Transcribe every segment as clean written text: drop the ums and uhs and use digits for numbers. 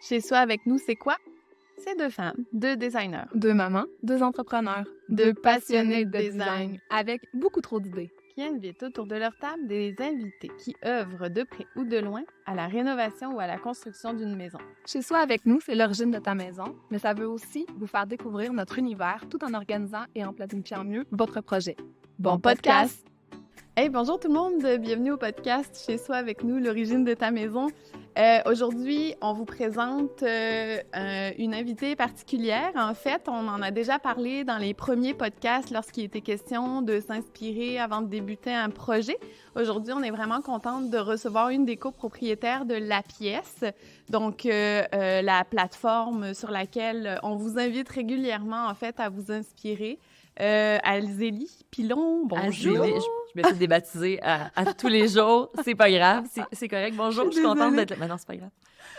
Chez soi avec nous, c'est quoi? C'est deux femmes, deux designers, Deux mamans, deux entrepreneurs, deux passionnés de design avec beaucoup trop d'idées. qui invitent autour de leur table des invités qui œuvrent de près ou de loin à la rénovation ou à la construction d'une maison. Chez soi avec nous, c'est l'origine de ta maison, mais ça veut aussi vous faire découvrir notre univers tout en organisant et en planifiant mieux votre projet. Bon podcast! Hey, bonjour tout le monde, bienvenue au podcast Chez soi avec nous, l'origine de ta maison. Aujourd'hui, on vous présente une invitée particulière. En fait, on en a déjà parlé dans les premiers podcasts lorsqu'il était question de s'inspirer avant de débuter un projet. Aujourd'hui, on est vraiment contente de recevoir une des copropriétaires de La Pièce, donc la plateforme sur laquelle on vous invite régulièrement en fait à vous inspirer. Alzélie Pilon, bonjour! Je me fais débaptiser à tous les jours. C'est pas grave, c'est correct. Bonjour, je suis contente d'être là. Mais non, c'est pas grave.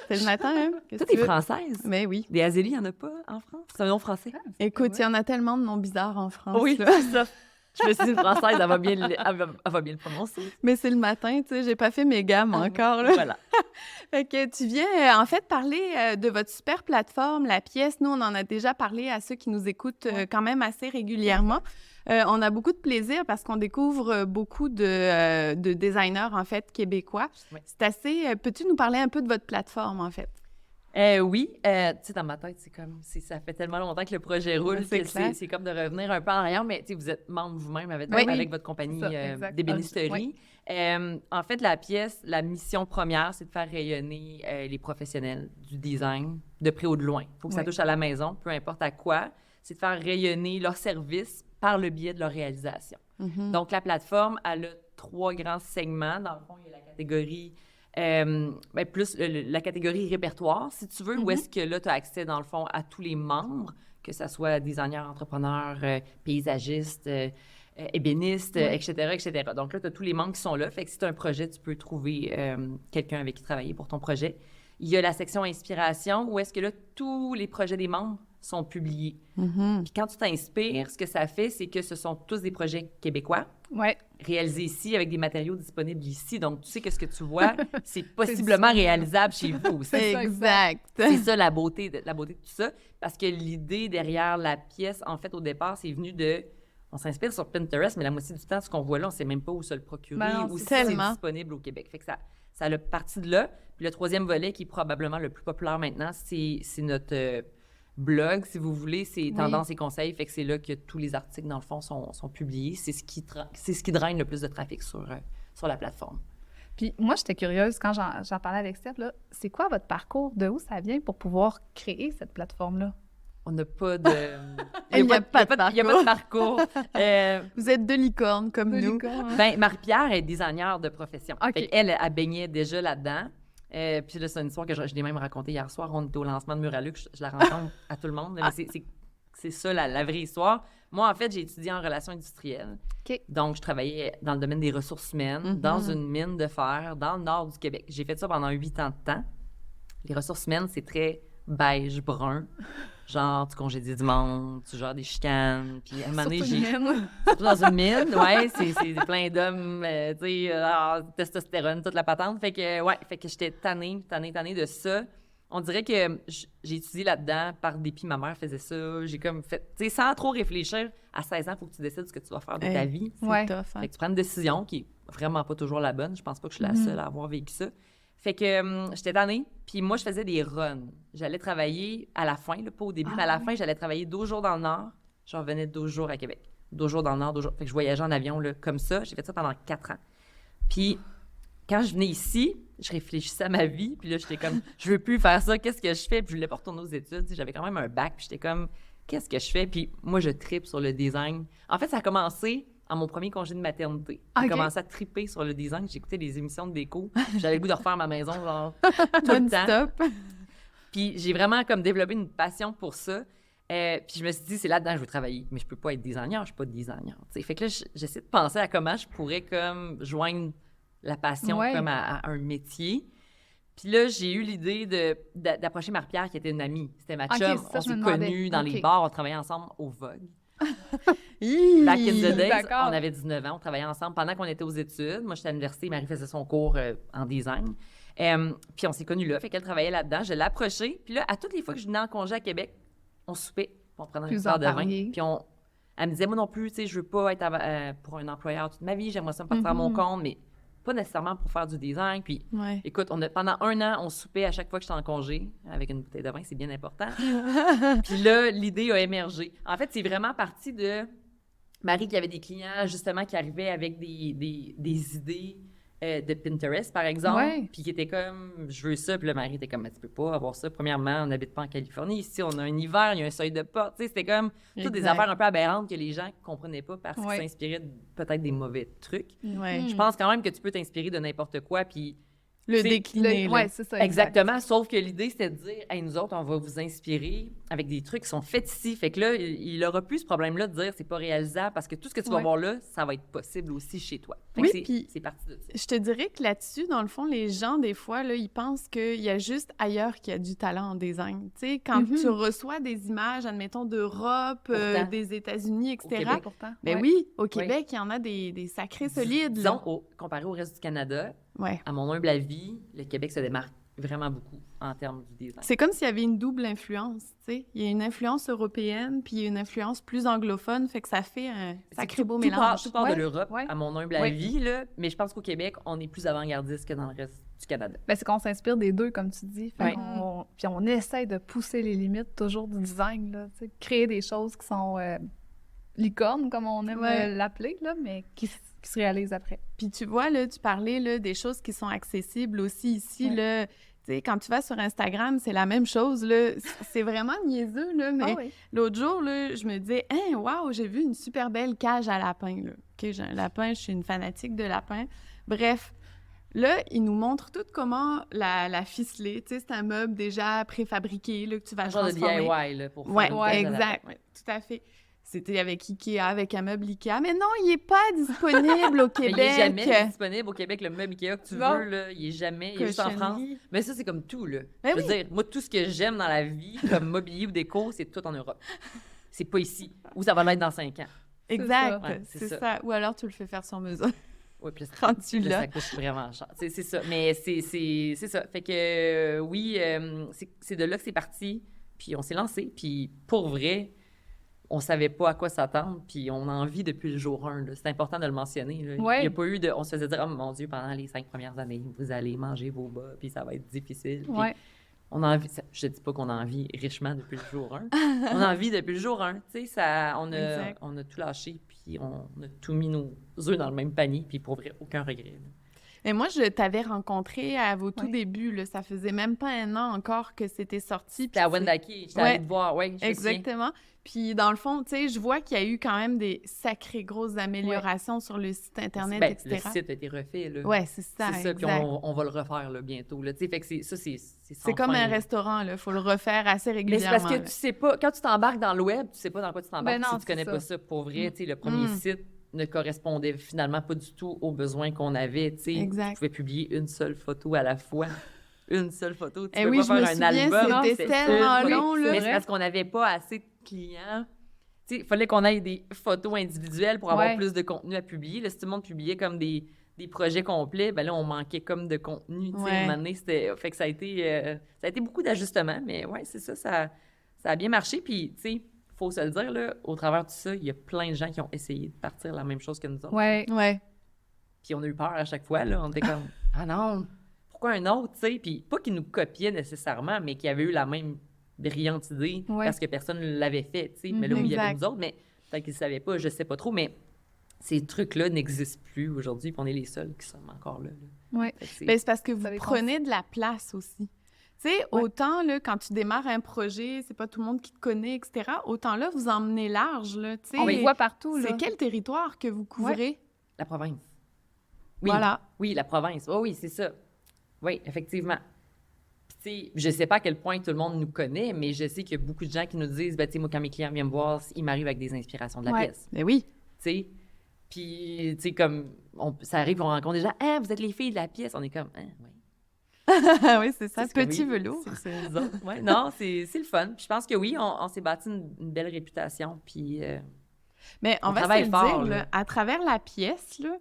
C'est le matin, hein? Toi, t'es française. Mais oui. Des Azélie, il n'y en a pas en France? C'est un nom français? Écoute, il y en a tellement de noms bizarres en France. Oui, là. c'est ça. Je me suis dit, une française, elle va bien le prononcer. Mais c'est le matin, tu sais, j'ai pas fait mes gammes encore, là. Voilà. Fait que tu viens, en fait, parler de votre super plateforme, La Pièce. Nous, on en a déjà parlé à ceux qui nous écoutent quand même assez régulièrement. On a beaucoup de plaisir parce qu'on découvre beaucoup de designers, en fait, québécois. Oui. C'est assez... Peux-tu nous parler un peu de votre plateforme, en fait? Oui, tu sais, dans ma tête, ça fait tellement longtemps que le projet roule C'est que clair. c'est comme de revenir un peu en arrière, mais tu sais, vous êtes membre vous-même avec votre compagnie C'est ça, exact. d'ébénisterie. En fait, La Pièce, la mission première, c'est de faire rayonner les professionnels du design de près ou de loin. Il faut que ça touche à la maison, peu importe à quoi. C'est de faire rayonner leurs services par le biais de leur réalisation. Mm-hmm. Donc, la plateforme, elle a 3 grands segments. Dans le fond, il y a la catégorie... plus la catégorie répertoire, si tu veux, où est-ce que là, tu as accès, dans le fond, à tous les membres, que ce soit designers, entrepreneurs, paysagistes, ébénistes, etc., etc. Donc là, tu as tous les membres qui sont là. Fait que si tu as un projet, tu peux trouver quelqu'un avec qui travailler pour ton projet. Il y a la section inspiration, où est-ce que là, tous les projets des membres sont publiés. Mm-hmm. Puis quand tu t'inspires, ce que ça fait, c'est que ce sont tous des projets québécois, Ouais. réalisé ici avec des matériaux disponibles ici. Donc, tu sais que ce que tu vois, c'est possiblement réalisable chez vous aussi. Exact. C'est ça la beauté de tout ça. Parce que l'idée derrière La Pièce, en fait, au départ, c'est venu de... On s'inspire sur Pinterest, mais la moitié du temps, ce qu'on voit là, on ne sait même pas où se le procurer Ben non, ou c'est si c'est tellement. disponible au Québec. Fait que ça a parti de là. Puis le troisième volet, qui est probablement le plus populaire maintenant, c'est notre... blog, si vous voulez, c'est Tendances et conseils, fait que c'est là que tous les articles, dans le fond, sont publiés. C'est ce qui draine le plus de trafic sur la plateforme. Puis moi, j'étais curieuse quand j'en parlais avec Steph, là, c'est quoi votre parcours? De où ça vient pour pouvoir créer cette plateforme-là? On n'a pas de... Il n'y a pas de parcours. Vous êtes deux licornes comme nous. Ben, Marie-Pierre est designer de profession. OK. Fait qu'elle, elle baignait déjà là-dedans. Puis là, c'est une histoire que je l'ai même racontée hier soir. On était au lancement de Muraluc. Je la raconte à tout le monde. Mais c'est ça, la vraie histoire. Moi, en fait, j'ai étudié en relations industrielles. OK. Donc, je travaillais dans le domaine des ressources humaines, dans une mine de fer, dans le nord du Québec. J'ai fait ça pendant 8 ans de temps. Les ressources humaines, c'est très beige-brun. Genre, tu congédies du monde, tu gères des chicanes. Puis à un moment donné, surtout dans une mine, ouais, c'est plein d'hommes, tu sais, testostérone, toute la patente. Fait que j'étais tannée de ça. On dirait que j'ai étudié là-dedans par dépit. Ma mère faisait ça. J'ai comme fait, tu sais, sans trop réfléchir. À 16 ans, il faut que tu décides ce que tu vas faire de ta vie. C'est Ouais. tough, hein? Fait que tu prends une décision qui est vraiment pas toujours la bonne. Je pense pas que je suis la seule à avoir vécu ça. Fait que j'étais tannée, puis moi, je faisais des runs. J'allais travailler à la fin, là, pas au début, mais à la fin, j'allais travailler 12 jours dans le Nord. Je revenais 12 jours à Québec. 12 jours dans le Nord, 12 jours. Fait que je voyageais en avion là, comme ça. J'ai fait ça pendant 4 ans. Puis quand je venais ici, je réfléchissais à ma vie, puis là, j'étais comme, je veux plus faire ça, qu'est-ce que je fais? Puis je voulais pas retourner aux études. Tu sais, j'avais quand même un bac, puis j'étais comme, qu'est-ce que je fais? Puis moi, je tripe sur le design. En fait, ça a commencé à mon premier congé de maternité. J'ai OK. commencé à triper sur le design. J'écoutais les émissions de déco. J'avais le goût de refaire ma maison, genre, tout le temps. Non-stop. Puis j'ai vraiment comme développé une passion pour ça. Puis je me suis dit, c'est là-dedans que je veux travailler. Mais je peux pas être designer, je suis pas designer. T'sais. Fait que là, j'essaie de penser à comment je pourrais comme joindre la passion comme à un métier. Puis là, j'ai eu l'idée d'approcher Marie-Pierre, qui était une amie. C'était ma OK, chum. ça, On je s'est me demandais. connus dans les OK. bars. On travaillait ensemble au Vogue. Hi! Back in the days, D'accord. on avait 19 ans, on travaillait ensemble pendant qu'on était aux études. Moi, j'étais à l'université, Marie faisait son cours en design. Puis on s'est connus là, fait qu'elle travaillait là-dedans. Je l'ai approchée, puis là, à toutes les fois que je venais en congé à Québec, on soupait, puis on prenait un verre de vin. Puis elle me disait, moi non plus, tu sais, je veux pas être pour un employeur toute ma vie, j'aimerais ça me partir à mon compte, mais pas nécessairement pour faire du design. Puis, écoute, pendant 1 an, on soupait à chaque fois que j'étais en congé, avec une bouteille de vin, c'est bien important. Puis là, l'idée a émergé. En fait, c'est vraiment parti de Marie qui avait des clients, justement, qui arrivaient avec des idées de Pinterest, par exemple, puis qui étaient comme, je veux ça, puis là, Marie était comme, mais tu peux pas avoir ça. Premièrement, on n'habite pas en Californie. Ici, on a un hiver, il y a un seuil de porte. Tu sais, c'était comme toutes des affaires un peu aberrantes que les gens ne comprenaient pas parce qu'ils s'inspiraient peut-être des mauvais trucs. Je pense quand même que tu peux t'inspirer de n'importe quoi, puis le décliner. Oui, c'est ça. Exactement. Sauf que l'idée, c'était de dire, hey, nous autres, on va vous inspirer avec des trucs qui sont faits ici. Fait que là, il aura plus ce problème-là de dire c'est pas réalisable parce que tout ce que tu vas voir là, ça va être possible aussi chez toi. Fait que c'est parti de ça. Je te dirais que là-dessus, dans le fond, les gens, des fois, là, ils pensent qu'il y a juste ailleurs qu'il y a du talent en design. Tu sais, quand tu reçois des images, admettons, d'Europe, des États-Unis, etc. Oui, au Québec, il y en a des sacrés solides. Disons, comparé au reste du Canada, à mon humble avis, le Québec se démarque vraiment beaucoup en termes du design. C'est comme s'il y avait une double influence, tu sais. Il y a une influence européenne, puis il y a une influence plus anglophone, fait que ça fait un sacré beau mélange. Tout part de l'Europe, à mon humble avis, là, mais je pense qu'au Québec, on est plus avant-gardiste que dans le reste du Canada. Ben, c'est qu'on s'inspire des deux, comme tu dis. Puis on essaie de pousser les limites toujours du design, là, tu sais, créer des choses qui sont licornes, comme on aime l'appeler, là, mais qui se réalisent après. Puis tu vois, là, tu parlais là, des choses qui sont accessibles aussi ici, là. Tu sais, quand tu vas sur Instagram, c'est la même chose, là. C'est vraiment niaiseux, là, mais l'autre jour, là, je me disais, « Hein, wow, j'ai vu une super belle cage à lapins, là. » OK, j'ai un lapin, je suis une fanatique de lapins. Bref, là, ils nous montrent tout comment la ficeler. Tu sais, c'est un meuble déjà préfabriqué, là, que tu vas transformer. Genre de DIY, là, pour faire une exact. Tout à fait. C'était avec Ikea, avec un meuble Ikea. Mais non, il n'est pas disponible au Québec. Mais il n'est jamais disponible au Québec, le meuble Ikea que tu veux, là. Il est jamais, il est juste en France. Mais ça, c'est comme tout, là. Je veux dire, moi, tout ce que j'aime dans la vie, comme mobilier ou déco, c'est tout en Europe. C'est pas ici. Ou ça va l'être dans 5 ans. Exact, c'est ça. Ou alors, tu le fais faire sur mesure. Oui, puis ça coûte vraiment cher. C'est ça. Mais c'est ça. Fait que, oui, c'est de là que c'est parti. Puis on s'est lancé. Puis pour vrai, on savait pas à quoi s'attendre, puis on a envie depuis le jour 1. Là. C'est important de le mentionner. Là. Il n'y a pas eu de... On se faisait dire « Oh mon Dieu, pendant les 5 premières années, vous allez manger vos bas, puis ça va être difficile. » On a envie... Je dis pas qu'on a envie richement depuis le jour 1. On a envie depuis le jour 1. Tu sais, on a tout lâché, puis on a tout mis nos œufs dans le même panier, puis pour vrai, aucun regret. Là. Et moi, je t'avais rencontré à vos tout débuts. Là. Ça faisait même pas 1 an encore que c'était sorti. C'était à Wendake. J'étais allée te voir, exactement. Puis, dans le fond, tu sais, je vois qu'il y a eu quand même des sacrées grosses améliorations sur le site Internet, etc. Le site a été refait, là. Oui, c'est ça, c'est ça, puis on va le refaire, là, bientôt, là. Tu sais, fait que c'est comme un restaurant, là. Il faut le refaire assez régulièrement. Mais c'est parce que tu sais pas... Quand tu t'embarques dans le web, tu sais pas dans quoi tu t'embarques si tu connais pas ça. Pour vrai, tu sais, le premier site ne correspondait finalement pas du tout aux besoins qu'on avait, tu sais. Exact. Tu pouvais publier une seule photo à la fois. Une seule photo. Tu peux pas faire un album. C'était tellement long, là. Mais c'est parce qu'on n'avait pas assez de clients. Tu sais, il fallait qu'on ait des photos individuelles pour avoir plus de contenu à publier. Là, si tout le monde publiait comme des projets complets, ben là, on manquait comme de contenu. Tu sais, à un moment donné, fait que ça a été beaucoup d'ajustements. Mais ouais, c'est ça, ça a bien marché. Puis, tu sais, faut se le dire, là, au travers de tout ça, il y a plein de gens qui ont essayé de partir la même chose que nous autres. Ouais. Puis on a eu peur à chaque fois, là. On était comme, ah non, pourquoi un autre, tu sais? Puis pas qu'ils nous copiaient nécessairement, mais qu'ils avaient eu la même brillante idée parce que personne ne l'avait fait, tu sais. Mais là où il y avait nous autres, mais peut-être qu'ils ne savaient pas, je sais pas trop, mais ces trucs-là n'existent plus aujourd'hui, puis on est les seuls qui sommes encore là. Oui. C'est parce que vous prenez de la place aussi. Tu sais, autant, là, quand tu démarres un projet, c'est pas tout le monde qui te connaît, etc., autant là, vous emmenez large, là, tu sais. On les voit partout, là. C'est quel territoire que vous couvrez? La province. Oui. Voilà. Oui, la province. Oh, oui, c'est ça. Oui, effectivement. Puis, tu sais, je sais pas à quel point tout le monde nous connaît, mais je sais qu'il y a beaucoup de gens qui nous disent, ben, tu sais, moi, quand mes clients viennent me voir, ils m'arrivent avec des inspirations de la pièce. Mais oui. Tu sais, puis, tu sais, comme, ça arrive, on rencontre des gens, « Ah, vous êtes les filles de la pièce. » On est comme, « Ah, oui. » Oui, c'est ça, petit velours. Ouais, non, c'est le fun. Puis je pense que oui, on s'est bâti une belle réputation. Puis mais on va se le dire, là, à travers la pièce, là,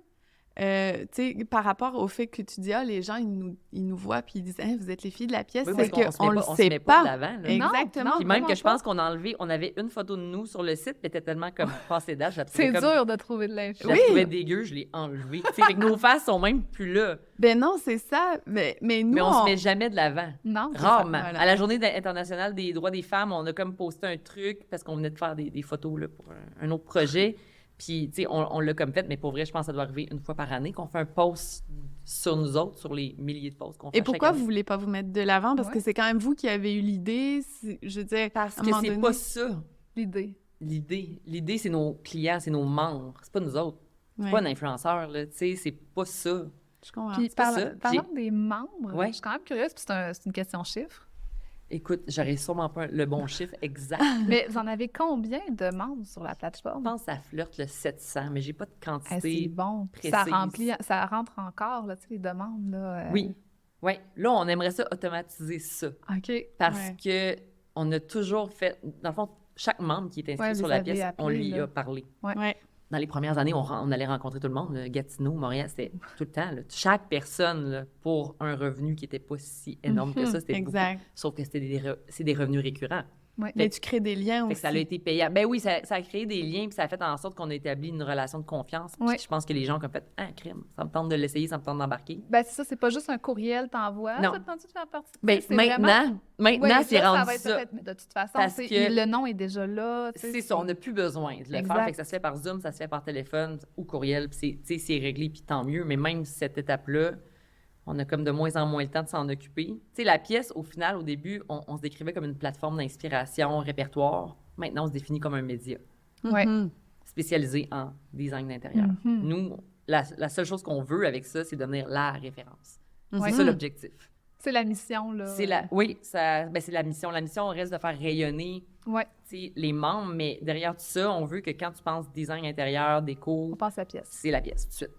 tu sais, par rapport au fait que tu dis, les gens, ils nous voient puis ils disent, vous êtes les filles de la pièce, Oui, c'est parce qu'on le on se sait met pas. de l'avant, là. Exactement. Puis même que je pense qu'on a enlevé, on avait une photo de nous sur le site, puis elle était tellement comme passée d'âge, je la trouvais C'est comme... dur de trouver de l'info. Je la trouvais dégueu, je l'ai enlevée. Tu sais, fait que nos faces sont même plus là. Ben non, c'est ça. Mais nous, Mais on se met jamais de l'avant. Non, c'est Rarement. ça, voilà. À la Journée internationale des droits des femmes, on a comme posté un truc parce qu'on venait de faire des photos là, pour un autre projet. Puis, tu sais, on l'a comme fait, mais pour vrai, je pense que ça doit arriver une fois par année qu'on fait un post sur nous autres, sur les milliers de posts qu'on fait. Et pourquoi chaque vous année. voulez pas vous mettre de l'avant? Parce Ouais. que c'est quand même vous qui avez eu l'idée. Je veux dire, Parce à un que moment c'est donné- pas ça, l'idée. l'idée, c'est nos clients, c'est nos membres. C'est pas nous autres. C'est Ouais, pas un influenceur, là. Tu sais, c'est pas ça. je comprends. Puis pas ça. parlant des membres, Ouais. je suis quand même curieuse, puis c'est une question chiffre. Écoute, j'aurais sûrement pas le bon chiffre exact. Mais vous en avez combien de membres sur la Je plateforme? pense que ça flirte le 700, mais j'ai pas de Ah, quantité. c'est bon. précise. Ça rentre encore, là, tu sais, les demandes. Là, Oui. Oui. Là, on aimerait ça automatiser ça. OK. Parce Ouais. que on a toujours fait... Dans le fond, chaque membre qui est inscrit Ouais, sur vous la avez pièce, on appelé, lui là. a parlé. Ouais. Dans les premières années, on allait rencontrer tout le monde. Gatineau, Montréal, c'était tout le temps. Là. Chaque personne, là, pour un revenu qui n'était pas si énorme que ça, c'était beaucoup. Exact. Sauf que c'est des revenus récurrents. Ouais. Mais tu crées des liens Fait que aussi. ça a été payant. Ben oui, ça a créé des liens, puis ça a fait en sorte qu'on a établi une relation de confiance. Puis Ouais. je pense que les gens ont fait « Ah, crime, ça me tente de l'essayer, ça me tente d'embarquer. » Ben, c'est ça, c'est pas juste un courriel, t'envoies. Non. Ça te tente de faire partie? Ben C'est maintenant, vraiment- Oui, c'est là, rendu va être ça. fait, mais de toute façon, Parce c'est- que- le nom est déjà là. tu sais, C'est ça, on n'a plus besoin de le Exact. faire. Fait que ça se fait par Zoom, ça se fait par téléphone ou courriel, puis c'est réglé, puis tant mieux. Mais même cette étape-là, on a comme de moins en moins le temps de s'en occuper. Tu sais, la pièce, au final, au début, on se décrivait comme une plateforme d'inspiration, répertoire. Maintenant, on se définit comme un média Ouais. Mhm. spécialisé en design d'intérieur. Mhm. Nous, la seule chose qu'on veut avec ça, c'est devenir la référence. Ouais. C'est ça l'objectif. C'est la mission, là. Oui, c'est la mission. La mission, on reste de faire rayonner Ouais, tu sais, les membres, mais derrière tout ça, on veut que quand tu penses design intérieur, déco, on passe à la pièce. c'est la pièce tout de suite.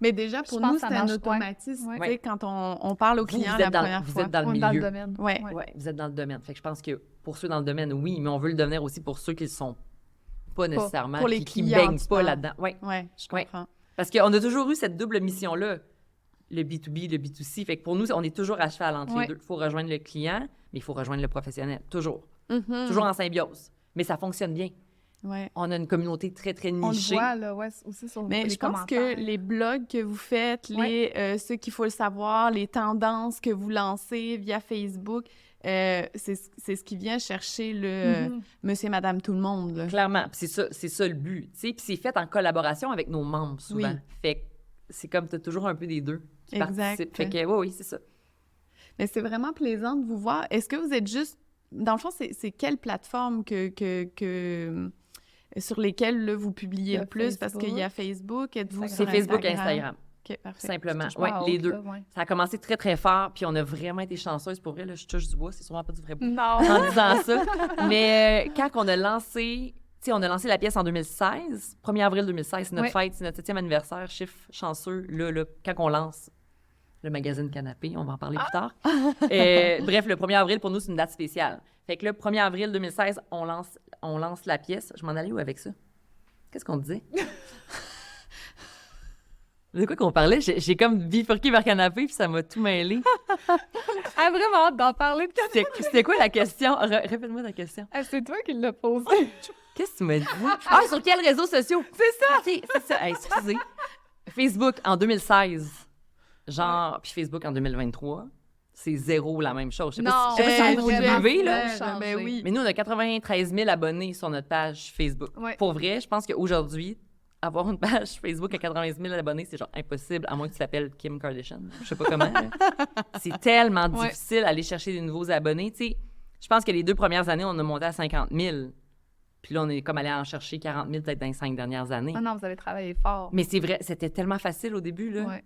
Mais déjà, pour Je pense nous, que ça c'est un marche, automatisme. ouais. Tu sais, quand on parle aux Vous, clients vous la êtes dans, première vous fois. êtes dans le On est dans le milieu. domaine. Ouais. Oui, vous êtes dans le domaine. Fait que je pense que pour ceux dans le domaine, oui, mais on veut le devenir aussi pour ceux qui ne sont pas nécessairement, pour les qui ne clients, baignent tu pas parles. là-dedans. Oui, Ouais, je Ouais. comprends. parce qu'on a toujours eu cette double mission-là, le B2B, le B2C. Fait que pour nous, on est toujours à cheval entre Ouais. les deux. Il faut rejoindre le client, mais il faut rejoindre le professionnel. Toujours. Mhm. Toujours en symbiose. Mais ça fonctionne bien. Ouais. On a une communauté très, très On le nichée. voit, là, ouais, aussi sur Mais les je pense que commentaires. les blogs que vous faites, ce qu'il faut le savoir, les tendances que vous lancez via Facebook, c'est ce qui vient chercher le Mhm. monsieur, madame, tout le monde. Là. Clairement, puis c'est ça le but. Tu sais, puis c'est fait en collaboration avec nos membres souvent. Oui. Fait que c'est comme tu as toujours un peu des deux qui Exact. participent. Fait que oui, c'est ça. Mais c'est vraiment plaisant de vous voir. Est-ce que vous êtes juste... Dans le fond, c'est quelle plateforme sur lesquelles là, vous publiez Il y a le plus? Parce qu'il y a Facebook. Facebook. Êtes-vous C'est sur Facebook et Instagram, OK, parfait. simplement. Je touche Oui, pas à les haute, deux. là, ouais. Ça a commencé très, très fort, puis on a vraiment été chanceuse. Pour vrai, là, je touche du bois, c'est sûrement pas du vrai bois Non. en disant ça. Mais quand on a lancé... Tu sais, on a lancé la pièce en 2016, 1er avril 2016, c'est notre Oui. fête, c'est notre 7e anniversaire, chiffre chanceux, là, quand on lance le magazine Canapé, on va en parler plus tard. Bref, le 1er avril, pour nous, c'est une date spéciale. Fait que le 1er avril 2016, on lance la pièce. Je m'en allais où avec ça? Qu'est-ce qu'on disait? De quoi qu'on parlait? J'ai comme bifurqué vers Canapé, puis ça m'a tout mêlé. Ah, vraiment hâte d'en parler. C'était quoi la question? Répète-moi ta question. Ah, c'est toi qui l'as posé. Qu'est-ce que tu m'as dit? Ah, sur quels réseaux sociaux? C'est ça! C'est ça. Hey, excusez. Facebook en 2016, genre, puis Facebook en 2023, c'est zéro la même chose. Je sais pas si ça vous a le vraiment vivez, là. changé. Ben oui. Mais nous, on a 93 000 abonnés sur notre page Facebook. Ouais. Pour vrai, je pense qu'aujourd'hui, avoir une page Facebook à 90 000 abonnés, c'est genre impossible, à moins que tu t'appelles Kim Kardashian. Je sais pas comment. là. C'est tellement Ouais. difficile d'aller chercher des nouveaux abonnés. Tu sais, je pense que les 2 premières années, on a monté à 50 000. Puis là, on est comme allé en chercher 40 000 peut-être dans les 5 dernières années. Ah non, vous avez travaillé fort. Mais c'est vrai, c'était tellement facile au début, là. Ouais.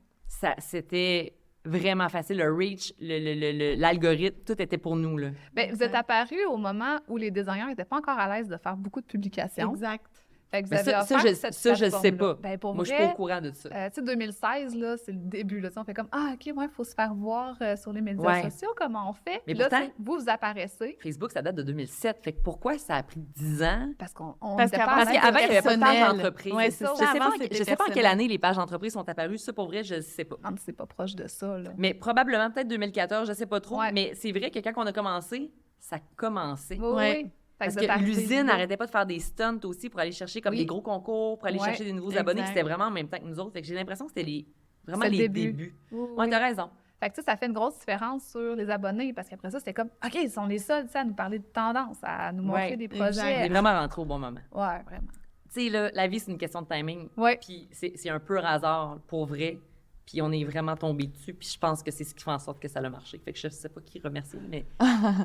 C'était vraiment facile. Le reach, l'algorithme, tout était pour nous, là. Ben, vous êtes apparu au moment où les designers n'étaient pas encore à l'aise de faire beaucoup de publications. Exact. Fait que vous Mais avez ça, offert cette je le sais plateforme-là. pas. Ben, pour Moi, je vrai, suis pas au courant de ça. tu sais, 2016, là, c'est le début. Là, tu sais, on fait comme « Ah, OK, ouais, il faut se faire voir sur les médias Ouais. sociaux. Comment on fait? » Mais Là, pourtant- tu sais, vous apparaissez Facebook, ça date de 2007. Fait que pourquoi ça a pris 10 ans? parce qu'on Parce n'était qu'avant, pas Parce c'était qu'avant, il n'y avait pas de page personnel. d'entreprise. Ouais, c'est je ça. sais Avant, pas, c'était je sais pas en quelle personnel. année les pages d'entreprise sont apparues. Ça, pour vrai, je ne sais pas. Non, mais c'est pas proche de ça, là. Mais probablement, peut-être 2014, je sais pas trop. Ouais. Mais c'est vrai que quand on a commencé, ça commençait. Oui, Ouais. oui. Fait Parce vous êtes que arrivés l'usine là. n'arrêtait pas de faire des stunts aussi pour aller chercher comme Oui. des gros concours, pour aller Ouais, chercher des nouveaux exact. abonnés. Puis c'était vraiment en même temps que nous autres. Fait que j'ai l'impression que c'était vraiment C'est le les début. débuts. Oui, Ouais, oui. t'as raison. Fait que ça fait une grosse différence sur les abonnés parce qu'après ça, c'était comme OK, ils sont les seuls tu sais, à nous parler de tendance, à nous montrer Ouais, des exact. On projets. est vraiment rentré au bon moment. Ouais, vraiment. Tu sais, là, la vie, c'est une question de timing. Ouais. Puis c'est un peu hasard, pour vrai. Puis on est vraiment tombé dessus. Puis je pense que c'est ce qui fait en sorte que ça a marché. Fait que je sais pas qui remercier, mais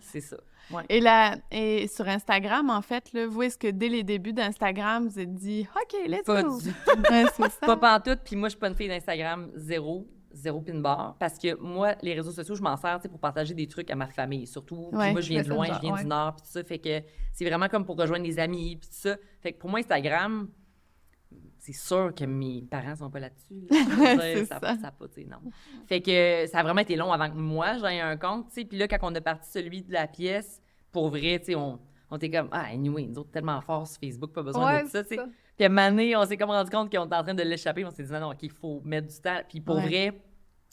c'est ça. Ouais. Et sur Instagram, en fait, là, vous, est-ce que dès les débuts d'Instagram, vous êtes dit « OK, let's Pas go! du » Ouais, c'est ça. Pas pantoute. Puis moi, je suis pas une fille d'Instagram, zéro pin bar. Parce que moi, les réseaux sociaux, je m'en sers tu sais, pour partager des trucs à ma famille, surtout. Puis Ouais. moi, je viens de loin, Messenger, je viens ouais. du Nord, puis tout ça. Fait que c'est vraiment comme pour rejoindre des amis, puis tout ça. Fait que pour moi, Instagram, c'est sûr que mes parents sont pas là-dessus. là. Je veux dire, C'est ça. ça pas, tu sais, non. Fait que ça a vraiment été long avant que moi, j'aie un compte, tu sais. Puis là, quand on a parti celui de la pièce, pour vrai, tu sais, on était comme, ah, anyway, nous autres, tellement forts sur Facebook, pas besoin Ouais, de ça, tu c'est sais. ça. Puis à un moment donné, on s'est comme rendu compte qu'on était en train de l'échapper. On s'est dit, non, OK, il faut mettre du temps. Puis pour Ouais. vrai,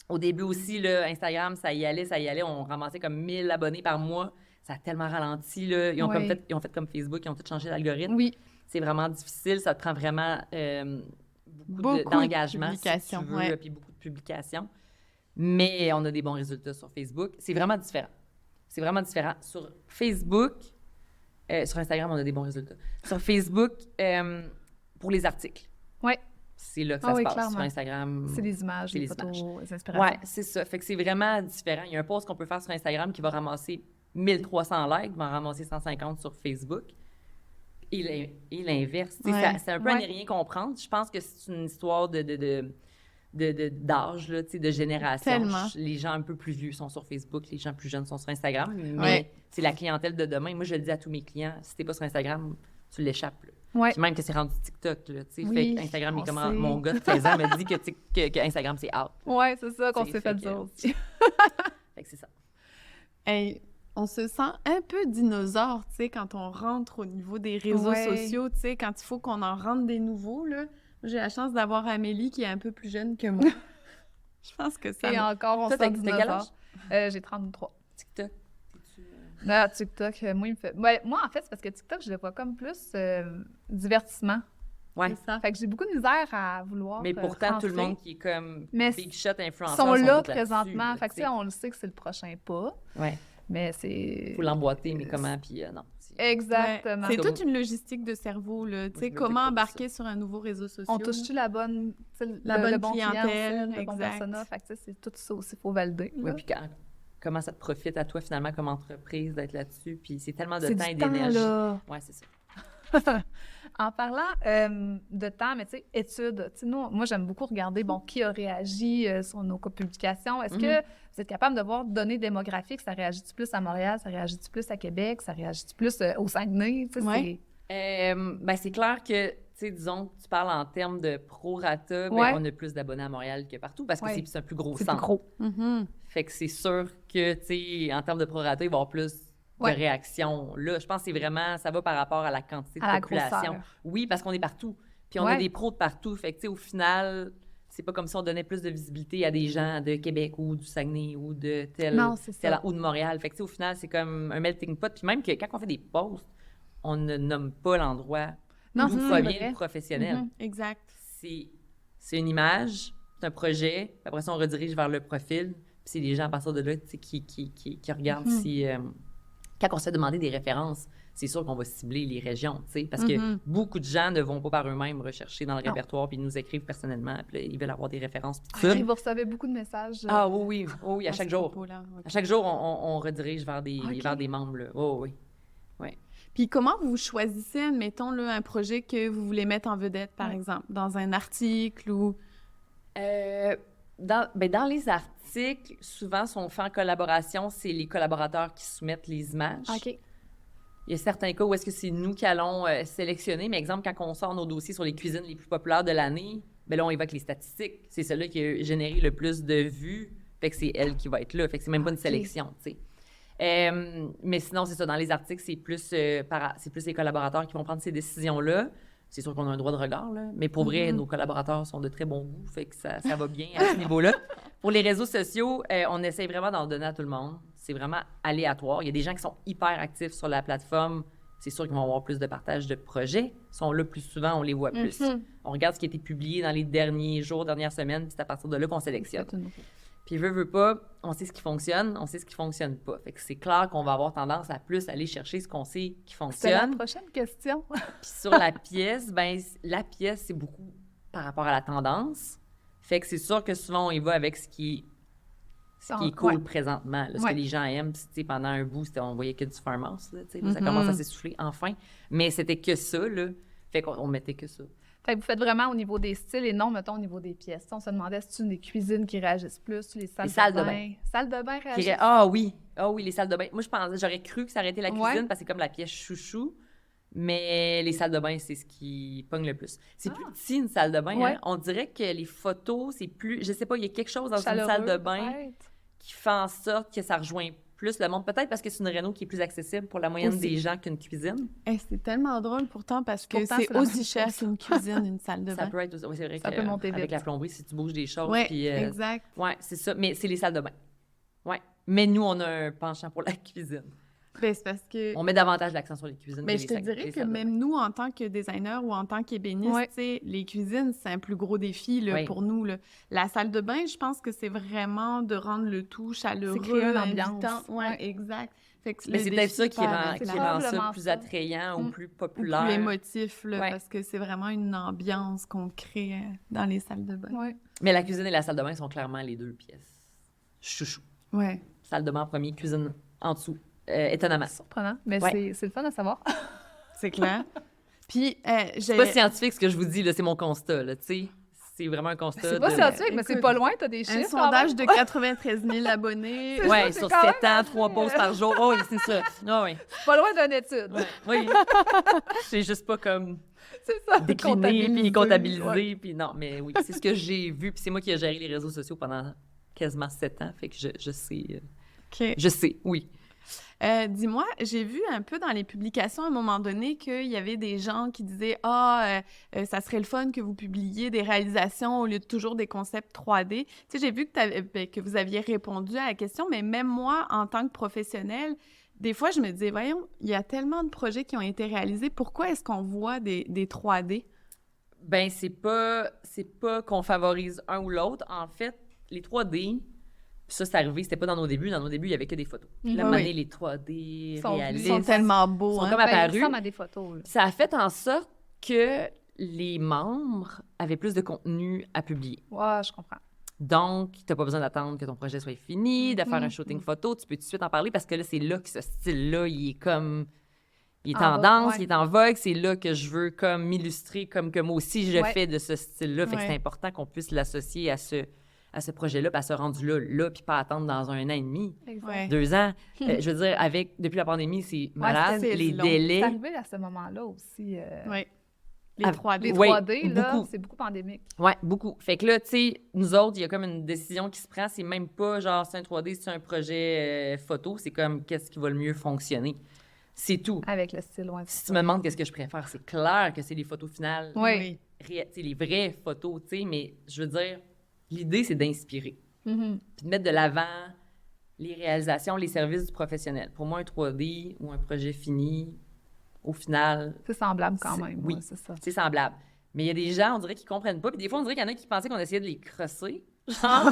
au début aussi, là, Instagram, ça y allait. On ramassait comme 1000 abonnés par mois. Ça a tellement ralenti, là. Ils ont Oui. ils ont fait comme Facebook, ils ont tout changé l'algorithme. Oui. C'est vraiment difficile. Ça te prend vraiment Beaucoup de d'engagement, si tu publications, veux, ouais. puis beaucoup de publications. Mais on a des bons résultats sur Facebook. C'est vraiment différent. C'est vraiment différent. Sur Facebook, sur Instagram, on a des bons résultats. Sur Facebook, pour les articles. Ouais. C'est là que Ah ça oui, se passe. clairement. Sur Instagram, C'est les images, c'est les les photos, les inspirations. ouais, c'est ça. Fait que c'est vraiment différent. Il y a un post qu'on peut faire sur Instagram qui va ramasser 1300 likes, va en ramasser 150 sur Facebook. Et l'inverse. Tu sais, Ouais. c'est un peu à Ouais. ne rien comprendre. Je pense que c'est une histoire d'âge, là, tu sais, de génération. Tellement. Les gens un peu plus vieux sont sur Facebook, les gens plus jeunes sont sur Instagram. Mais Ouais. c'est la clientèle de demain. Moi, je le dis à tous mes clients, si t'es pas sur Instagram, tu l'échappes. Là. Ouais. Puis même que c'est rendu TikTok, là, tu sais. Oui, Fait que Instagram, on il sait. mon gars de 16 ans me dit que Instagram, c'est out. Ouais, c'est ça qu'on C'est s'est fait fait que- dire aussi. Fait que c'est ça. Hey, on se sent un peu dinosaure, tu sais, quand on rentre au niveau des réseaux Ouais. sociaux, tu sais, quand il faut qu'on en rentre des nouveaux, là. J'ai la chance d'avoir Amélie qui est un peu plus jeune que moi. Je pense que ça... Et encore, on Toi, sent t'as quel dinosaure. J'ai 33. TikTok. Ah, TikTok, moi, il me fait... Ouais, moi, en fait, c'est parce que TikTok, je le vois comme plus divertissement. Ouais. C'est ça. Fait que j'ai beaucoup de misère à vouloir Mais pourtant, tout le rentrer. monde qui est comme Mais big shot influenceur sont là tous présentement. là-dessus, Fait que, tu là, sais, on le sait que c'est le prochain pas, Ouais. mais c'est... Faut l'emboîter, mais comment, puis non. Exactement. C'est Comme- toute une logistique de cerveau, là. Tu je sais, m'occupe comment pas de embarquer sur un nouveau réseau social. On touche-tu la bonne, tu sais, La bonne le bon client clientèle, aussi, le bon exact. persona? Fait que, tu sais, c'est tout ça aussi, il faut valider. Oui, là. puis comment ça te profite à toi, finalement, comme entreprise, d'être là-dessus, puis c'est tellement de C'est temps du et temps, d'énergie. là. Ouais, c'est ça. En parlant de temps, mais tu sais, études, tu sais, moi, j'aime beaucoup regarder, bon, qui a réagi sur nos publications. Est-ce que vous êtes capable de voir données démographiques? Ça réagit-tu plus à Montréal? Ça réagit-tu plus à Québec? Ça réagit-tu plus au Saguenay? Tu sais, Ouais. Ben, c'est clair que, tu sais, disons que tu parles en termes de prorata, ben, Ouais. on a plus d'abonnés à Montréal que partout, parce que Ouais. c'est un plus gros c'est centre. plus gros. Mhm. Fait que c'est sûr que, tu sais, en termes de prorata, il va y avoir plus Ouais. de réactions. Là, je pense que c'est vraiment, ça va par rapport à la quantité de À la population. grosseur. Oui, parce qu'on est partout. Puis on Ouais. a des pros de partout. Fait que, tu sais, au final, c'est pas comme si on donnait plus de visibilité à des gens de Québec ou du Saguenay ou de Non, c'est ça. ou de Montréal. Fait que, tu sais, au final, c'est comme un melting pot. Puis même que quand on fait des posts, on ne nomme pas l'endroit Non, d'où c'est provient vrai. le professionnel. Mhm. Exact. C'est une image, c'est un projet. Puis après ça, on redirige vers le profil. Puis c'est les gens à partir de là, tu sais, qui regardent si... quand on se fait demander des références, c'est sûr qu'on va cibler les régions, tu sais, parce que beaucoup de gens ne vont pas par eux-mêmes rechercher dans le Non. répertoire puis ils nous écrivent personnellement, puis là, ils veulent avoir des références. Puis tout Ah, ça. et vous recevez beaucoup de messages. Ah oui, à À chaque ce jour. propos-là, ok. À chaque jour, on redirige vers des, Ok. vers des membres. Là. Oh oui. Puis comment vous choisissez, admettons, là, un projet que vous voulez mettre en vedette, par Ouais. exemple, dans un article ou... Dans les articles, souvent, si on fait en collaboration, c'est les collaborateurs qui soumettent les images. OK. Il y a certains cas où est-ce que c'est nous qui allons sélectionner. Mais exemple, quand on sort nos dossiers sur les cuisines les plus populaires de l'année, ben là, on évoque les statistiques. C'est celle-là qui a généré le plus de vues. Fait que c'est elle qui va être là. Fait que c'est même pas une sélection, tu sais. Mais sinon, c'est ça. Dans les articles, c'est plus les collaborateurs qui vont prendre ces décisions-là. C'est sûr qu'on a un droit de regard, là. Mais pour vrai, nos collaborateurs sont de très bon goût. Fait que ça va bien à ce niveau-là. Pour les réseaux sociaux, on essaie vraiment d'en donner à tout le monde. C'est vraiment aléatoire. Il y a des gens qui sont hyper actifs sur la plateforme. C'est sûr qu'ils vont avoir plus de partage de projets. Ils sont là plus souvent, on les voit plus. On regarde ce qui a été publié dans les derniers jours, dernières semaines, puis c'est à partir de là qu'on sélectionne. Puis veut pas, on sait ce qui fonctionne, on sait ce qui fonctionne pas. Fait que c'est clair qu'on va avoir tendance à plus aller chercher ce qu'on sait qui fonctionne. C'est la prochaine question. Puis sur la pièce, la pièce, c'est beaucoup par rapport à la tendance. Fait que c'est sûr que souvent, on y va avec ce qui est cool présentement. Là, ce que les gens aiment. Puis, pendant un bout, on voyait que du farmhouse. Là, ça commence à s'essouffler enfin. Mais c'était que ça. Là. Fait qu'on mettait que ça. Fait que vous faites vraiment au niveau des styles et non, mettons, au niveau des pièces. On se demandait si c'est des cuisines qui réagissent plus, les salles de bain. Salles de bain réagissent. Ah oui, les salles de bain. Moi, j'aurais cru que ça aurait été la cuisine parce que c'est comme la pièce chouchou. Mais les salles de bain, c'est ce qui pogne le plus. C'est plus petit, une salle de bain. Hein? On dirait que les photos, c'est plus... Je sais pas, il y a quelque chose dans une salle de bain qui fait en sorte que ça rejoint plus le monde. Peut-être parce que c'est une réno qui est plus accessible pour la moyenne des gens qu'une cuisine. C'est tellement drôle pourtant parce que c'est aussi cher qu'une cuisine, une salle de bain. Ça peut être aussi... c'est vrai ça peut monter vite. Avec la plomberie, si tu bouges des choses. Oui, puis, exact. Oui, c'est ça. Mais c'est les salles de bain. Oui. Mais nous, on a un penchant pour la cuisine. C'est parce que... On met davantage l'accent sur les cuisines. Mais je te dirais que même nous, en tant que designer ou en tant qu'ébéniste, les cuisines, c'est un plus gros défi là, pour nous. Là. La salle de bain, je pense que c'est vraiment de rendre le tout chaleureux, c'est créer une ambiance. Oui, exact. Fait que mais c'est peut-être ça qui rend ça plus attrayant ou plus populaire. Ou plus émotif, là, parce que c'est vraiment une ambiance qu'on crée dans les salles de bain. Ouais. Mais la cuisine et la salle de bain sont clairement les deux pièces. Chouchou. Oui. Salle de bain en premier, cuisine en dessous. Étonnamment. Surprenant, mais c'est le fun à savoir. C'est clair. Puis, c'est pas scientifique ce que je vous dis, là, c'est mon constat, là, tu sais. C'est vraiment un constat. C'est pas scientifique, mais c'est pas loin, t'as des chiffres. Un sondage de 93 000 abonnés. Oui, sur 7 ans, 3 pauses par jour. Oh, oui, c'est ça. Oh, oui. C'est pas loin d'une étude. Oui. C'est juste pas comme c'est ça, décliné, puis comptabilisé, puis non, mais oui, c'est ce que j'ai vu, puis c'est moi qui ai géré les réseaux sociaux pendant quasiment 7 ans, fait que je sais. Je sais, oui. Dis-moi, j'ai vu un peu dans les publications à un moment donné qu'il y avait des gens qui disaient « ça serait le fun que vous publiiez des réalisations au lieu de toujours des concepts 3D. » Tu sais, j'ai vu que vous aviez répondu à la question, mais même moi, en tant que professionnelle, des fois, je me disais « Voyons, il y a tellement de projets qui ont été réalisés. Pourquoi est-ce qu'on voit des 3D? » Ben c'est pas qu'on favorise un ou l'autre. En fait, les 3D... Ça, c'est arrivé, c'était pas dans nos débuts. Dans nos débuts, il y avait que des photos. La monnaie, les 3D réalistes. Ils sont tellement beaux. Ils sont comme apparus. Ils ressemblent à des photos. Là. Ça a fait en sorte que les membres avaient plus de contenu à publier. Ouais, je comprends. Donc, tu n'as pas besoin d'attendre que ton projet soit fini, de faire un shooting photo. Tu peux tout de suite en parler parce que là, c'est là que ce style-là, il est comme... Il est tendance, il est en vogue. C'est là que je veux comme m'illustrer comme que moi aussi, je fais de ce style-là. Fait que c'est important qu'on puisse l'associer à ce projet-là, puis à ce rendu-là, puis pas attendre dans 1 an et demi, 2 ans. Je veux dire, depuis la pandémie, c'est malade, les délais. C'est arrivé à ce moment-là aussi. Oui. Les 3D. Les 3D, là, c'est beaucoup pandémique. Oui, beaucoup. Fait que là, tu sais, nous autres, il y a comme une décision qui se prend. C'est même pas genre, c'est un 3D, c'est un projet photo. C'est comme, qu'est-ce qui va le mieux fonctionner. C'est tout. Avec le style, Si tu me demandes qu'est-ce que je préfère, c'est clair que c'est les photos finales. Oui. Les vraies photos, tu sais, mais je veux dire... L'idée, c'est d'inspirer. Puis de mettre de l'avant les réalisations, les services du professionnel. Pour moi, un 3D ou un projet fini, au final... C'est semblable quand même. Oui, c'est ça. C'est semblable. Mais il y a des gens, on dirait, qui comprennent pas. Puis des fois, on dirait qu'il y en a qui pensaient qu'on essayait de les crosser. Genre,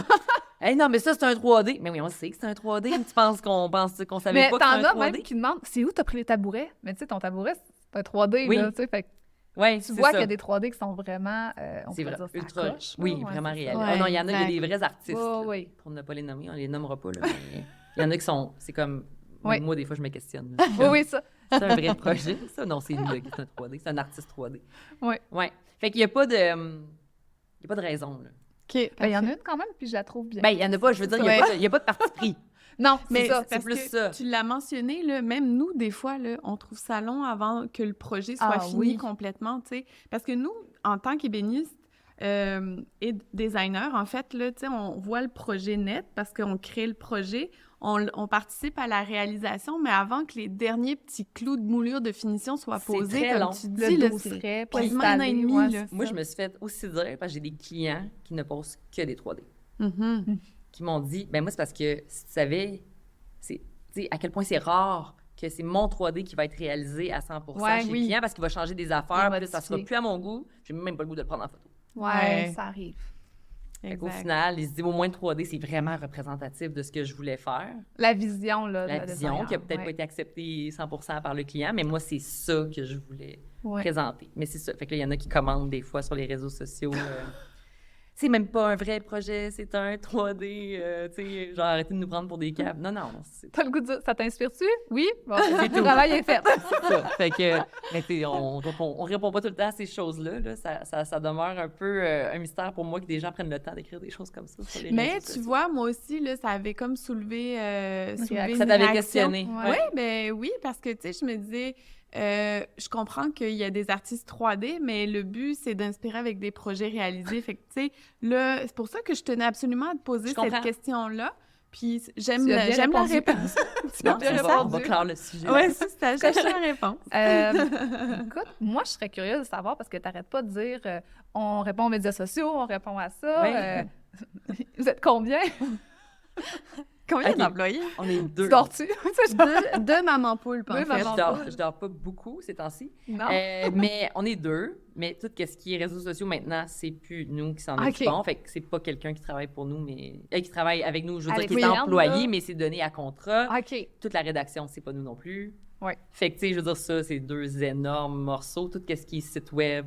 hey, non, mais ça, c'est un 3D. Mais oui, on sait que c'est un 3D. Tu penses qu'on savait pas que c'est un 3D? Mais t'en as même qui demandent, c'est où t'as pris les tabourets? Mais tu sais, ton tabouret, c'est un 3D, là, tu sais, fait tu vois qu'il y a des 3D qui sont vraiment, c'est vrai, ultra, vraiment réalistes. Oh non, il y a des vrais artistes. Pour ne pas les nommer, on les nommera pas. Là, mais il y en a qui sont, c'est comme, moi, des fois, je me questionne. Oui, ça. C'est un vrai projet, ça? Non, c'est lui qui est un 3D. C'est un artiste 3D. Oui. Fait qu'il n'y a pas de raison, là. OK. Il y en a une quand même, puis je la trouve bien. Ben, il n'y en a pas, je veux dire, il n'y a pas de parti pris. Non, Mais c'est ça. parce plus que ça. tu l'as mentionné, là, même nous, des fois, là, on trouve ça long avant que le projet soit fini complètement, tu sais. Parce que nous, en tant qu'ébénistes et designers, en fait, là, tu sais, on voit le projet net parce qu'on crée le projet, on participe à la réalisation, mais avant que les derniers petits clous de moulure de finition soient posés, très comme long. tu dis, là, c'est quasiment 1 an et demi, là. Moi, je me suis fait aussi dire, parce que j'ai des clients qui ne posent que des 3D, qui m'ont dit, ben moi, c'est parce que, si tu savais, tu sais, à quel point c'est rare que c'est mon 3D qui va être réalisé à 100% chez le client parce qu'il va changer des affaires, puis là, ça sera plus à mon goût, j'ai même pas le goût de le prendre en photo. Ouais, ça arrive. Au final, ils se disent au moins 3D, c'est vraiment représentatif de ce que je voulais faire. La vision, là. La vision qui a peut-être pas été acceptée 100% par le client, mais moi, c'est ça que je voulais présenter. Mais c'est ça. Fait que là, il y en a qui commandent des fois sur les réseaux sociaux. C'est même pas un vrai projet, c'est un 3D, tu sais, genre arrêtez de nous prendre pour des caves. Non, non. T'as le goût de dire, ça t'inspire-tu? Oui? Bon, le travail est fait. C'est ça. Fait que, mais tu sais, on répond pas tout le temps à ces choses-là. Là. Ça demeure un peu un mystère pour moi que des gens prennent le temps d'écrire des choses comme ça sur les réseaux sociaux. Mais tu vois, moi aussi, là, ça avait comme soulevé ça t'avait questionné. Oui, ben oui, parce que, tu sais, je me disais... je comprends qu'il y a des artistes 3D, mais le but, c'est d'inspirer avec des projets réalisés. Fait que, tu sais, là, c'est pour ça que je tenais absolument à te poser cette question-là. Puis j'aime la réponse. On va clore le sujet. Oui, c'est ça, je cherche la réponse. Écoute, moi, je serais curieuse de savoir, parce que tu n'arrêtes pas de dire on répond aux médias sociaux, on répond à ça. Vous êtes combien? Combien d'employés? On est 2. Dors-tu? deux mamans poulpes, en fait. Je dors pas beaucoup ces temps-ci. Non. Mais on est 2. Mais tout ce qui est réseaux sociaux, maintenant, c'est plus nous qui s'en occupons. Fait que c'est pas quelqu'un qui travaille pour nous, mais qui travaille avec nous, je veux dire, qui est employé, mais c'est donné à contrat. Toute la rédaction, c'est pas nous non plus. Fait que, tu sais, je veux dire, ça, c'est 2 énormes morceaux. Tout ce qui est site web,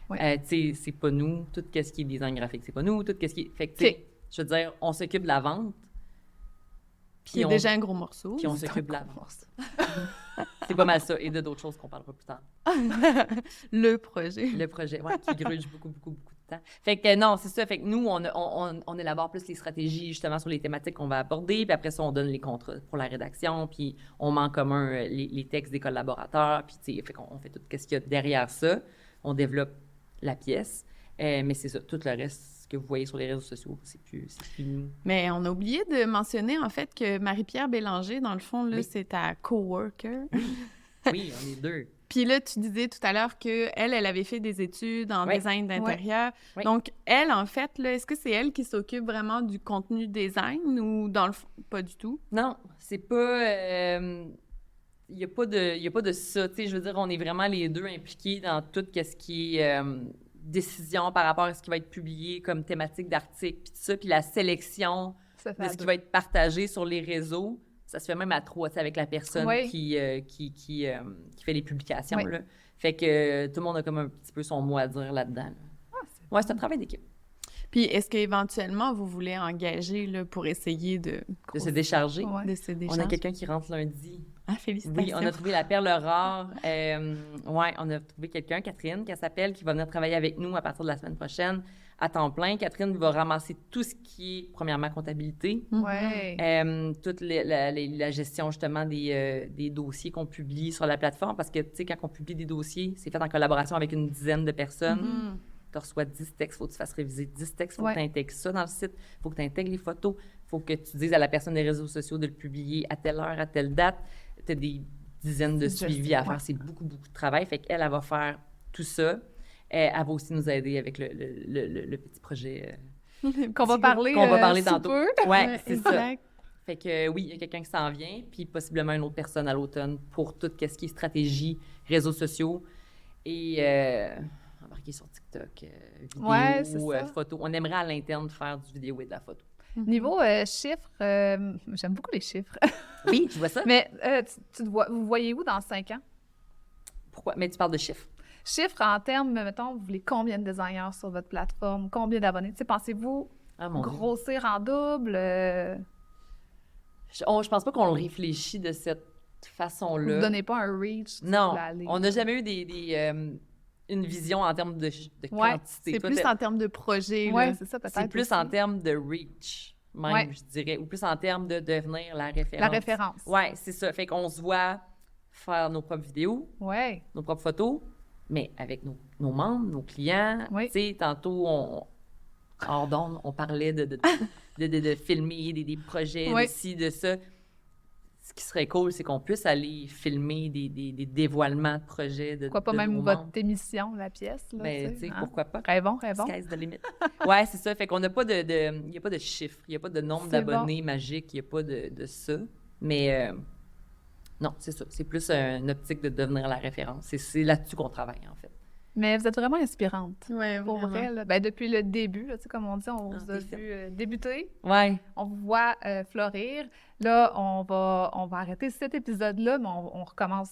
tu sais, c'est pas nous. Tout ce qui est design graphique, c'est pas nous. Tout ce qui est... Fait que, tu sais, je veux dire, on s'occupe de la vente. Puis c'est déjà un gros morceau. Puis on s'occupe de la vente. C'est pas mal ça. Et d'autres choses qu'on parlera plus tard. Le projet, qui gruge beaucoup de temps. Fait que non, c'est ça. Fait que nous, on élabore plus les stratégies, justement, sur les thématiques qu'on va aborder. Puis après ça, on donne les contrats pour la rédaction. Puis on met en commun les textes des collaborateurs. Puis, tu sais, fait qu'on fait tout ce qu'il y a derrière ça. On développe la pièce. Mais c'est ça. Tout le reste que vous voyez sur les réseaux sociaux, c'est plus nous. Mais on a oublié de mentionner, en fait, que Marie-Pierre Bélanger, dans le fond, là, c'est ta coworker. Oui, on est 2. Puis là, tu disais tout à l'heure qu'elle avait fait des études en design d'intérieur. Oui. Donc, elle, en fait, là, est-ce que c'est elle qui s'occupe vraiment du contenu design ou dans le fond, pas du tout? Non, c'est pas... Il n'y a pas de ça. Tu sais, je veux dire, on est vraiment les 2 impliqués dans tout ce qui est... décision par rapport à ce qui va être publié comme thématique d'article, puis tout ça, puis la sélection de ce qui va être partagé sur les réseaux, ça se fait même à 3, avec la personne qui fait les publications. Là. Fait que tout le monde a comme un petit peu son mot à dire là-dedans. Là. C'est un travail d'équipe. Puis est-ce qu'éventuellement, vous voulez engager là, pour essayer de se décharger? De se décharger. On a quelqu'un qui rentre lundi. Ah, félicitations. Oui, on a trouvé la perle rare. On a trouvé quelqu'un, Catherine, qui s'appelle, qui va venir travailler avec nous à partir de la semaine prochaine à temps plein. Catherine va ramasser tout ce qui est, premièrement, comptabilité. Toute la gestion, justement, des dossiers qu'on publie sur la plateforme. Parce que, tu sais, quand on publie des dossiers, c'est fait en collaboration avec une dizaine de personnes. Tu reçois 10 textes, il faut que tu fasses réviser 10 textes, il faut que tu intègres ça dans le site, il faut que tu intègres les photos, il faut que tu dises à la personne des réseaux sociaux de le publier à telle heure, à telle date. Tu as des dizaines de suivis à faire. C'est beaucoup de travail. Fait qu'elle, elle va faire tout ça. Elle va aussi nous aider avec le petit projet qu'on va parler tantôt. Oui, c'est ça. Fait que oui, il y a quelqu'un qui s'en vient, puis possiblement une autre personne à l'automne pour tout ce qui est stratégie, réseaux sociaux et embarquer sur TikTok, vidéo, photo. On aimerait à l'interne faire du vidéo et de la photo. Niveau chiffres, j'aime beaucoup les chiffres. Oui, tu vois ça? Mais vous voyez où dans 5 ans? Pourquoi? Mais tu parles de chiffres. Chiffres en termes, mettons, vous voulez combien de designers sur votre plateforme? Combien d'abonnés? Tu sais, pensez-vous grossir en double? Je pense pas qu'on le réfléchit de cette façon-là. Vous ne donnez pas un reach? Non, on n'a jamais eu une vision en termes de quantité. C'est plus en termes de projet. Oui, c'est ça, peut-être. C'est plus en termes de reach. même, Ouais. je dirais, ou plus en termes de devenir la référence. La référence. Ouais, c'est ça. Fait qu'on se voit faire nos propres vidéos, Ouais. nos propres photos, mais avec nos membres, nos clients. Oui. Tu sais, tantôt, hors d'onde, on parlait de filmer des projets, Oui. de ci, de ça. Ce qui serait cool, c'est qu'on puisse aller filmer des dévoilements de projets de Pourquoi pas de même nos votre membres. émission, la pièce, là, Ben, tu sais, hein? pourquoi pas? Rêvons. Sky's the limit. Ouais, c'est ça. Fait qu'on n'a pas il n'y a pas de chiffres, il n'y a pas de nombre C'est d'abonnés magique, il n'y a pas de ça. Mais non, c'est ça. C'est plus une optique de devenir la référence. C'est là-dessus qu'on travaille, en fait. Mais vous êtes vraiment inspirante. Ouais, Pour vraiment. vrai, là. Ben, depuis le début, là, tu sais, comme on dit, on vous a t'es vu débuter, Ouais. on vous voit fleurir. Là, on va arrêter cet épisode-là, mais on recommence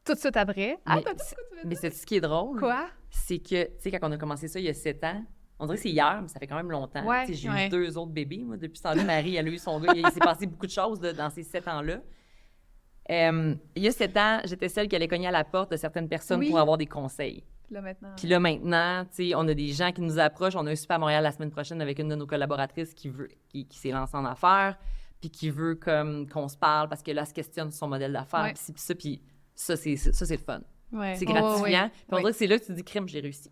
tout de suite après. Mais, t'as dit ce que tu veux mais dire? c'est ce qui est drôle. Quoi? C'est que, tu sais, quand on a commencé ça il y a 7 ans, on dirait que c'est hier, mais ça fait quand même longtemps. Ouais, Tu sais, j'ai ouais. eu 2 autres bébés, moi, depuis ce temps-là. Marie, elle a eu son gars. Il s'est passé beaucoup de choses là, dans ces 7 ans-là. Il y a 7 ans, j'étais celle qui allait cogner à la porte de certaines personnes Oui. pour avoir des conseils. Puis là, maintenant... Puis là, maintenant, tu sais, on a des gens qui nous approchent. On a un Super Montréal la semaine prochaine avec une de nos collaboratrices qui s'est lancée en affaires, puis qui veut qu'on se parle parce que là, elle se questionne sur son modèle d'affaires, Ouais. puis ça, c'est le fun. Ouais. C'est Oh, gratifiant. oui. Puis on Oui. dirait que c'est là que tu te dis, crime, j'ai réussi.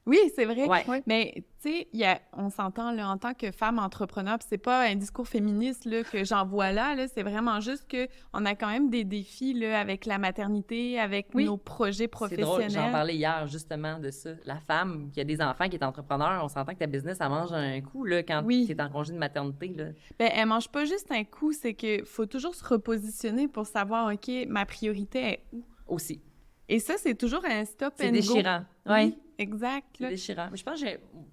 Oui, c'est vrai. Ouais. Oui. Mais, tu sais, on s'entend là, en tant que femme entrepreneur, puis c'est pas un discours féministe là, que j'envoie là, c'est vraiment juste qu'on a quand même des défis là, avec la maternité, avec Oui. nos projets C'est drôle, j'en professionnels. parlais hier justement de ça. La femme qui a des enfants, qui est entrepreneur, on s'entend que ta business, elle mange un coup là, quand Oui. tu es en congé de maternité. Là. Ben, elle mange pas juste un coup, c'est que faut toujours se repositionner pour savoir, OK, ma priorité est où? Aussi. Et ça, c'est toujours un stop C'est and déchirant. go. Oui. Oui, exact. C'est là. déchirant. Mais je pense que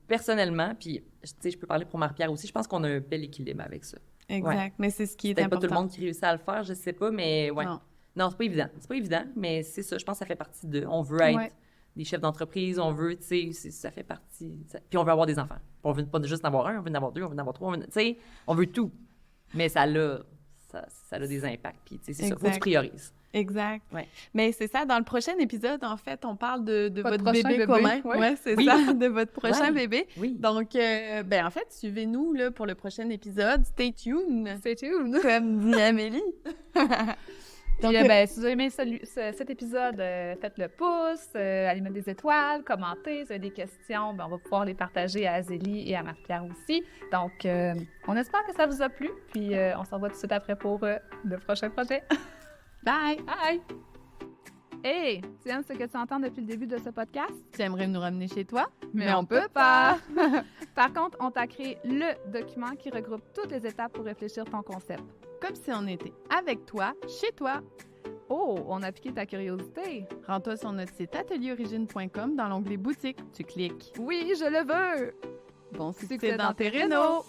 personnellement, puis tu sais, je peux parler pour Marie-Pierre aussi, je pense qu'on a un bel équilibre avec ça. Exact. Mais c'est ce qui est Peut-être pas important. tout le monde qui réussit à le faire, je sais pas, mais ouais. Non. Non, c'est pas évident. C'est pas évident, mais c'est ça. Je pense que ça fait partie de. On veut être Ouais. des chefs d'entreprise, on veut, tu sais, ça fait partie. Puis on veut avoir des enfants. Puis on veut pas juste en avoir un, on veut en avoir deux, on veut en avoir trois, tu sais, on veut tout. Mais ça a des impacts. Puis, tu sais, c'est ça. Faut que tu Exact. priorises. Exact. Ouais. Mais c'est ça, dans le prochain épisode, en fait, on parle de Votre votre prochain bébé bébé, commun. ouais. Ouais, c'est Oui. ça, de votre prochain Ouais. bébé. Oui. Donc, ben en fait, suivez-nous là, pour le prochain épisode. Stay tuned, Stay tuned. comme dit Amélie. Puis, ben, si vous avez aimé cet épisode, faites le pouce, allez mettre des étoiles, commentez. Si vous avez des questions, ben, on va pouvoir les partager à Azélie et à Marie-Pierre aussi. Donc, on espère que ça vous a plu. Puis, on s'en va tout de suite après pour le prochain projet. Bye! Bye! Hey, tu aimes ce que tu entends depuis le début de ce podcast? Tu aimerais nous ramener chez toi? Mais on peut pas! Par contre, on t'a créé le document qui regroupe toutes les étapes pour réfléchir ton concept. Comme si on était avec toi, chez toi. Oh, on a piqué ta curiosité! Rends-toi sur notre site atelierorigine.com dans l'onglet boutique. Tu cliques. Oui, je le veux! Bon succès Succès dans tes rénaux!